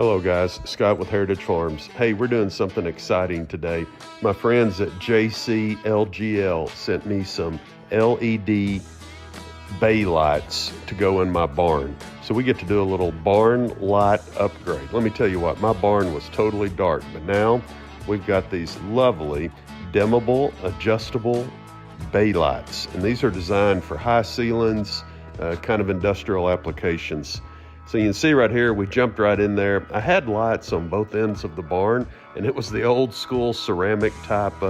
Hello guys, Scott with Heritage Farms. Hey, we're doing something exciting today. My friends at JC-LGL sent me some LED bay lights to go in my barn. So we get to do a little barn light upgrade. Let me tell you what, my barn was totally dark, but now we've got these lovely dimmable, adjustable bay lights. And these are designed for high ceilings, kind of industrial applications. So you can see right here, we jumped right in there. I had lights on both ends of the barn, and it was the old school ceramic type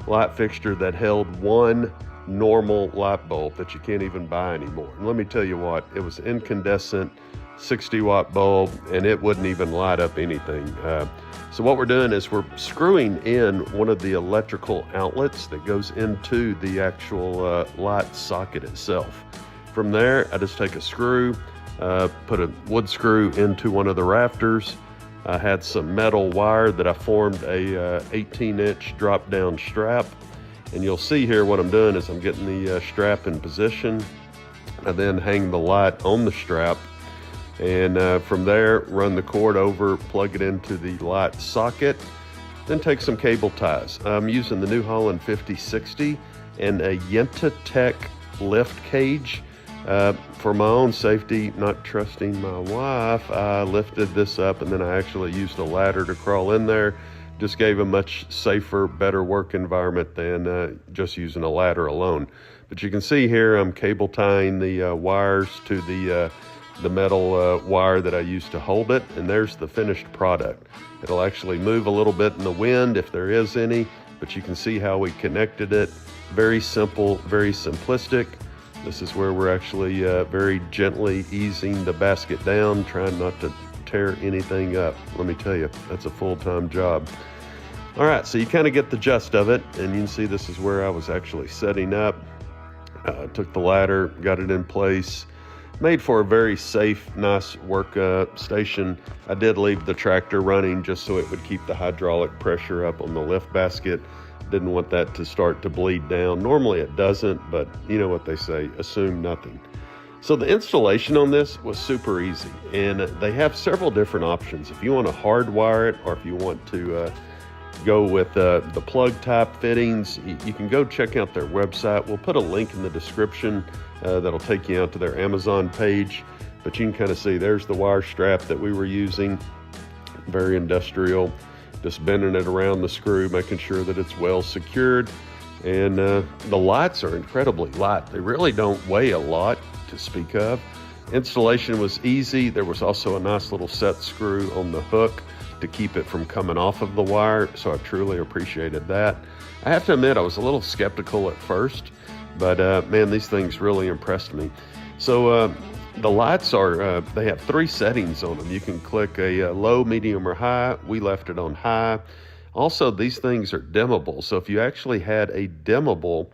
light fixture that held one normal light bulb that you can't even buy anymore. And let me tell you what, it was incandescent 60-watt bulb, and it wouldn't even light up anything. So what we're doing is we're screwing in one of the electrical outlets that goes into the actual light socket itself. From there, I just take a screw, put a wood screw into one of the rafters. I had some metal wire that I formed a 18-inch drop-down strap. And you'll see here what I'm doing is I'm getting the strap in position. I then hang the light on the strap. And from there, run the cord over, plug it into the light socket. Then take some cable ties. I'm using the New Holland 5060 and a Yenta Tech lift cage. For my own safety, not trusting my wife, I lifted this up and then I actually used a ladder to crawl in there. Just gave a much safer, better work environment than just using a ladder alone. But you can see here I'm cable tying the wires to the metal wire that I used to hold it, and there's the finished product. It'll actually move a little bit in the wind if there is any, but you can see how we connected it. Very simple, very simplistic. This is where we're actually very gently easing the basket down, trying not to tear anything up. Let me tell you, that's a full-time job. All right, so you kind of get the gist of it, and you can see this is where I was actually setting up. Took the ladder, got it in place, made for a very safe, nice work station. I did leave the tractor running just so it would keep the hydraulic pressure up on the lift basket. Didn't want that to start to bleed down. Normally it doesn't, but you know what they say, assume nothing. So the installation on this was super easy, and they have several different options. If you want to hardwire it, or if you want to go with the plug type fittings, you can go check out their website. We'll put a link in the description that'll take you out to their Amazon page, but you can kind of see there's the wire strap that we were using. Very industrial. Just bending it around the screw, making sure that it's well secured. And the lights are incredibly light. They really don't weigh a lot to speak of. Installation was easy. There was also a nice little set screw on the hook to keep it from coming off of the wire, so I truly appreciated that. I have to admit, I was a little skeptical at first, but man, these things really impressed me. So the lights are, they have 3 settings on them. You can click a low, medium, or high. We left it on high. Also, these things are dimmable. So if you actually had a dimmable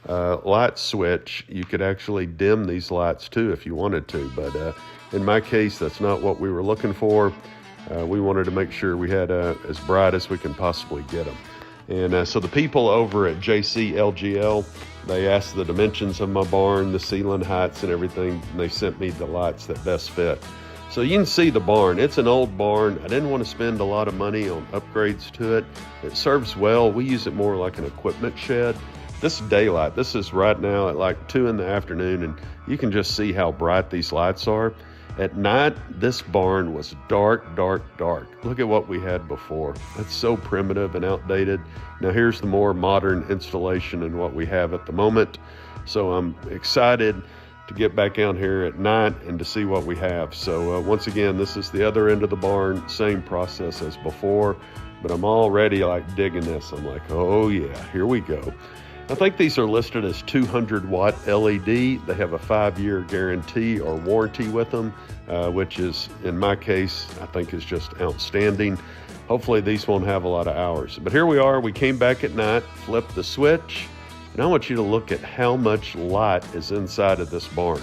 light switch, you could actually dim these lights too if you wanted to. But in my case, that's not what we were looking for. We wanted to make sure we had as bright as we can possibly get them. And so the people over at JC-LGL, they asked the dimensions of my barn, the ceiling heights and everything, and they sent me the lights that best fit. So you can see the barn. It's an old barn. I didn't want to spend a lot of money on upgrades to it. It serves well. We use it more like an equipment shed. This is daylight. This is right now at like 2 in the afternoon, and you can just see how bright these lights are. At night, this barn was dark, dark, dark. Look at what we had before. That's so primitive and outdated. Now here's the more modern installation and what we have at the moment. So I'm excited to get back out here at night and to see what we have. So once again, this is the other end of the barn, same process as before, but I'm already like digging this. I'm like, oh yeah, here we go. I think these are listed as 200-watt LED. They have a 5-year guarantee or warranty with them, which is, in my case, I think is just outstanding. Hopefully these won't have a lot of hours. But here we are. We came back at night, flipped the switch, and I want you to look at how much light is inside of this barn.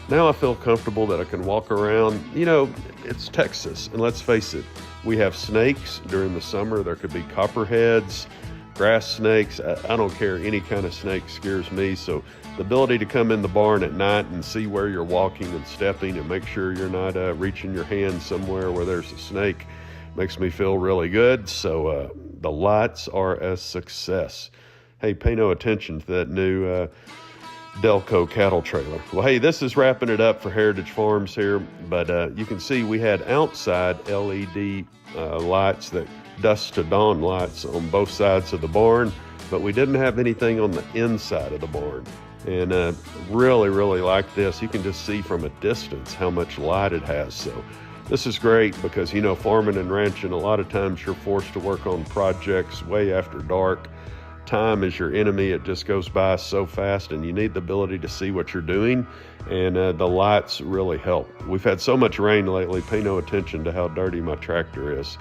Now I feel comfortable that I can walk around. You know, it's Texas, and let's face it, we have snakes during the summer. There could be copperheads, grass snakes. I don't care, any kind of snake scares me, so The ability to come in the barn at night and see where you're walking and stepping and make sure you're not reaching your hand somewhere where there's a snake makes me feel really good. So the lights are a success. Hey, pay no attention to that new Delco cattle trailer. Well, hey, this is wrapping it up for Heritage Farms here, but you can see we had outside LED lights, that dusk to dawn lights on both sides of the barn, but we didn't have anything on the inside of the barn. And really like this. You can just see from a distance how much light it has. So this is great because, you know, farming and ranching, a lot of times you're forced to work on projects way after dark. Time is your enemy. It just goes by so fast, and you need the ability to see what you're doing, and the lights really help. We've had so much rain lately. Pay no attention to how dirty my tractor is.